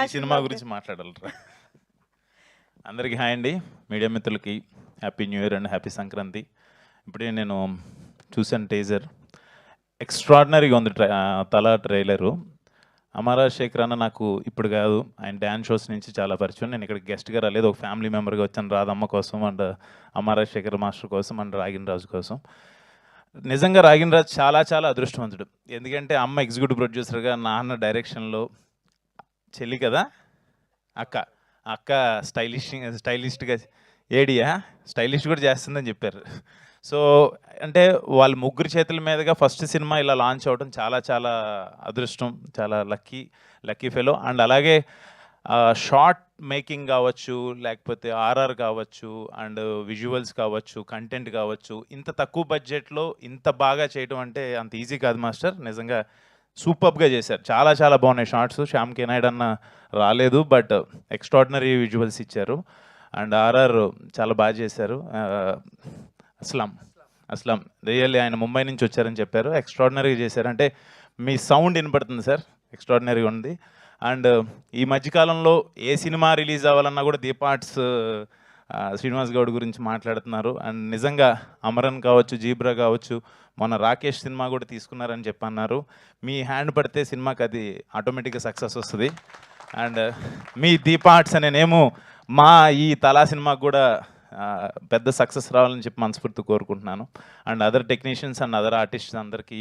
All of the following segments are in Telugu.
ఈ సినిమా గురించి మాట్లాడాలరా. అందరికీ హాయ్ అండి, మీడియా మిత్రులకి happy new year and happy Sankranti. ఇప్పుడే నేను చూసాను టీజర్, ఎక్స్ట్రాడినరీగా ఉంది. తల ట్రైలరు. అమరా శేఖర్ అన్న నాకు ఇప్పుడు కాదు, ఆయన డ్యాన్స్ షోస్ నుంచి చాలా పరిచయం. నేను ఇక్కడ గెస్ట్గా రాలేదు, ఒక ఫ్యామిలీ మెంబర్గా వచ్చాను, రాధమ్మ కోసం అండ్ అమరా శేఖర్ మాస్టర్ కోసం అండ్ రాగిన్ రాజు కోసం. నిజంగా రాగిన్ రాజు చాలా చాలా అదృష్టవంతుడు. ఎందుకంటే అమ్మ ఎగ్జిక్యూటివ్ ప్రొడ్యూసర్గా, నాన్న డైరెక్షన్లో, చెల్లి కదా అక్క, అక్క స్టైలిష్గా ఏడియా స్టైలిష్ కూడా చేస్తుందని చెప్పారు. సో అంటే వాళ్ళ ముగ్గురు చేతుల మీదుగా ఫస్ట్ సినిమా ఇలా లాంచ్ అవ్వడం చాలా చాలా అదృష్టం, చాలా లక్కీ ఫెలో. అండ్ అలాగే షార్ట్ మేకింగ్ కావచ్చు, లేకపోతే ఆర్ఆర్ కావచ్చు, అండ్ విజువల్స్ కావచ్చు, కంటెంట్ కావచ్చు, ఇంత తక్కువ బడ్జెట్లో ఇంత బాగా చేయడం అంటే అంత ఈజీ కాదు మాస్టర్. నిజంగా సూపర్గా చేశారు, చాలా చాలా బాగున్నాయి షార్ట్స్. శ్యామ్ కే నాయుడు అన్న రాలేదు, బట్ ఎక్స్ట్రాడినరీ విజువల్స్ ఇచ్చారు. అండ్ ఆర్ఆర్ చాలా బాగా చేశారు. అస్లాం రియల్లీ ఆయన ముంబై నుంచి వచ్చారని చెప్పారు, ఎక్స్ట్రాడినరీగా చేశారు. అంటే మీ సౌండ్ వినపడుతుంది సార్, ఎక్స్ట్రాడినరీగా ఉంది. అండ్ ఈ మధ్యకాలంలో ఏ సినిమా రిలీజ్ అవ్వాలన్నా కూడా దీపార్ట్స్ శ్రీనివాస్ గౌడ్ గురించి మాట్లాడుతున్నారు. అండ్ నిజంగా అమరన్ కావచ్చు, జీబ్రా కావచ్చు, మొన్న రాకేష్ సినిమా కూడా తీసుకున్నారని చెప్పన్నారు. మీ హ్యాండ్ పడితే సినిమాకి అది ఆటోమేటిక్గా సక్సెస్ వస్తుంది. అండ్ మీ దీపార్ట్స్ అనే నేము మా ఈ తలా సినిమాకు కూడా పెద్ద సక్సెస్ రావాలని చెప్పి మనస్ఫూర్తి కోరుకుంటున్నాను. And other technicians and other artists అందరికీ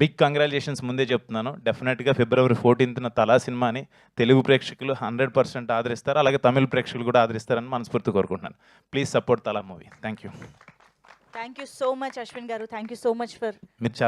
బిగ్ కంగ్రాచులేషన్స్ ముందే చెప్తున్నాను. డెఫినెట్గా February 14th తలా సినిమాని తెలుగు ప్రేక్షకులు 100% ఆదరిస్తారు, అలాగే తమిళ ప్రేక్షకులు కూడా ఆదరిస్తారని మనస్ఫూర్తి కోరుకుంటున్నాను. Please support Thala movie. Thank you so much Ashwin గారు, thank you so much for మీరు చాలా